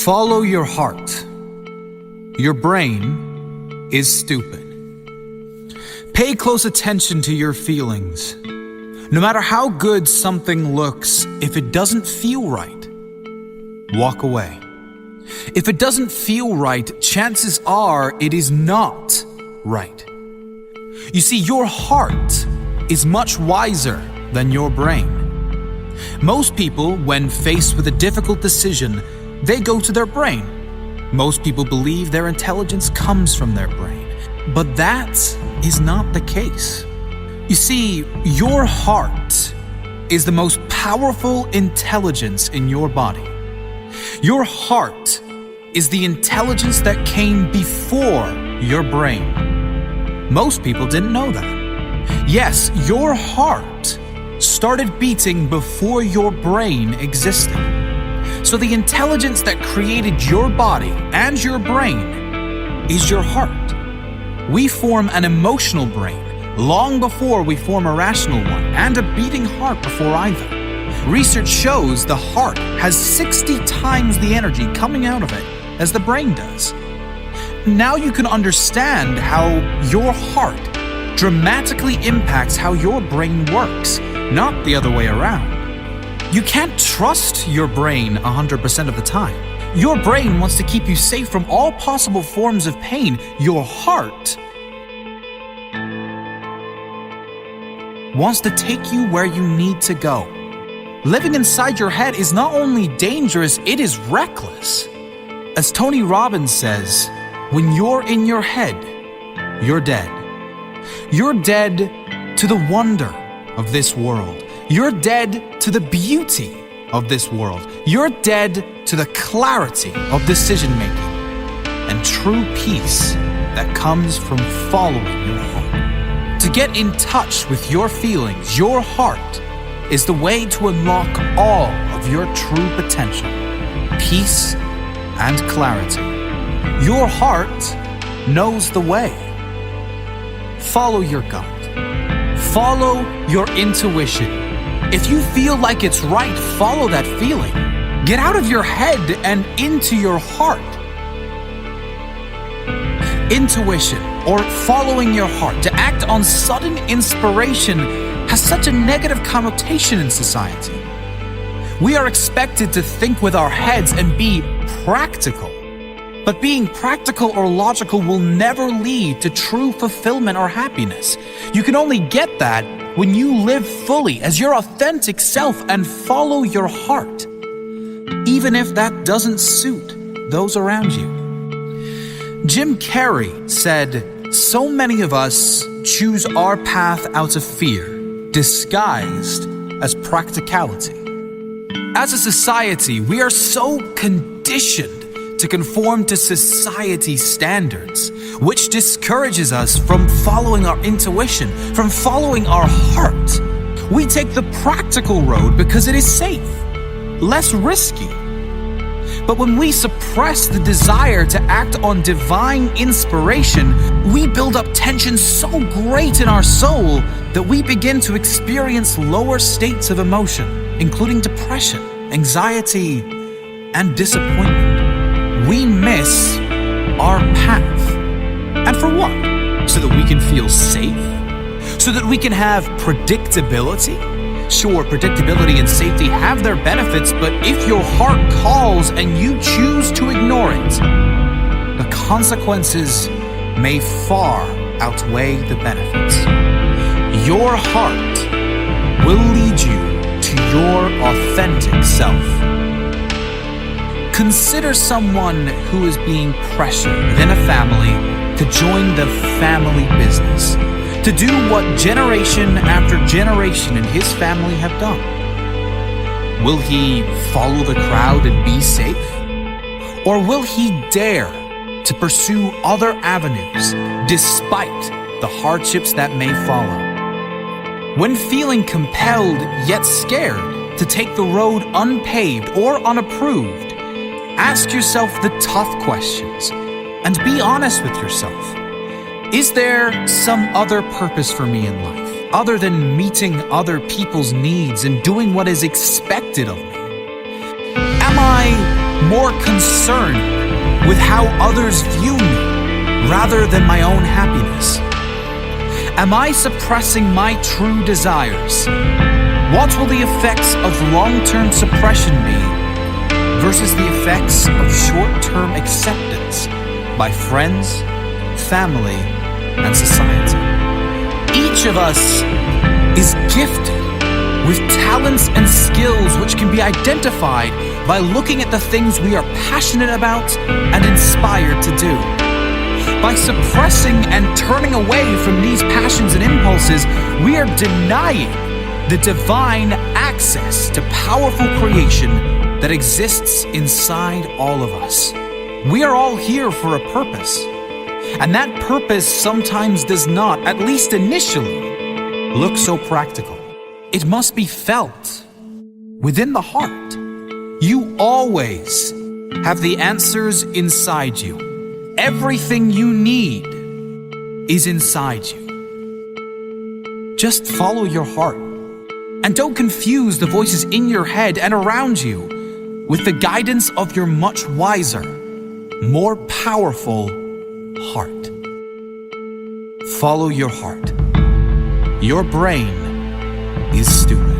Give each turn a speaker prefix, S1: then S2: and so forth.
S1: Follow your heart. Your brain is stupid. Pay close attention to your feelings. No matter how good something looks, if it doesn't feel right, walk away. If it doesn't feel right, chances are it is not right. You see, your heart is much wiser than your brain. Most people, when faced with a difficult decision, they go to their brain. Most people believe their intelligence comes from their brain, but that is not the case. You see, your heart is the most powerful intelligence in your body. Your heart is the intelligence that came before your brain. Most people didn't know that. Yes, your heart started beating before your brain existed. So the intelligence that created your body and your brain is your heart. We form an emotional brain long before we form a rational one, and a beating heart before either. Research shows the heart has 60 times the energy coming out of it as the brain does. Now you can understand how your heart dramatically impacts how your brain works, not the other way around. You can't trust your brain 100% of the time. Your brain wants to keep you safe from all possible forms of pain. Your heart wants to take you where you need to go. Living inside your head is not only dangerous, it is reckless. As Tony Robbins says, when you're in your head, you're dead. You're dead to the wonder of this world. You're dead to the beauty of this world. You're dead to the clarity of decision making and true peace that comes from following your heart. To get in touch with your feelings, your heart is the way to unlock all of your true potential, peace and clarity. Your heart knows the way. Follow your gut. Follow your intuition. If you feel like it's right, follow that feeling. Get out of your head and into your heart. Intuition, or following your heart, to act on sudden inspiration, has such a negative connotation in society. We are expected to think with our heads and be practical. But being practical or logical will never lead to true fulfillment or happiness. You can only get that when you live fully as your authentic self and follow your heart, even if that doesn't suit those around you. Jim Carrey said, "So many of us choose our path out of fear, disguised as practicality." As a society, we are so conditioned to conform to society's standards, which discourages us from following our intuition, from following our heart. We take the practical road because it is safe, less risky. But when we suppress the desire to act on divine inspiration, we build up tension so great in our soul that we begin to experience lower states of emotion, including depression, anxiety, and disappointment. We miss our path. And for what? So that we can feel safe? So that we can have predictability? Sure, predictability and safety have their benefits, but if your heart calls and you choose to ignore it, the consequences may far outweigh the benefits. Your heart will lead you to your authentic self. Consider someone who is being pressured within a family to join the family business, to do what generation after generation in his family have done. Will he follow the crowd and be safe? Or will he dare to pursue other avenues despite the hardships that may follow? When feeling compelled yet scared to take the road unpaved or unapproved, ask yourself the tough questions and be honest with yourself. Is there some other purpose for me in life, other than meeting other people's needs and doing what is expected of me? Am I more concerned with how others view me rather than my own happiness? Am I suppressing my true desires? What will the effects of long-term suppression be versus the effects of short-term acceptance by friends, family, and society? Each of us is gifted with talents and skills which can be identified by looking at the things we are passionate about and inspired to do. By suppressing and turning away from these passions and impulses, we are denying the divine access to powerful creation that exists inside all of us. We are all here for a purpose, and that purpose sometimes does not, at least initially, look so practical. It must be felt within the heart. You always have the answers inside you. Everything you need is inside you. Just follow your heart. And don't confuse the voices in your head and around you with the guidance of your much wiser, more powerful heart. Follow your heart. Your brain is stupid.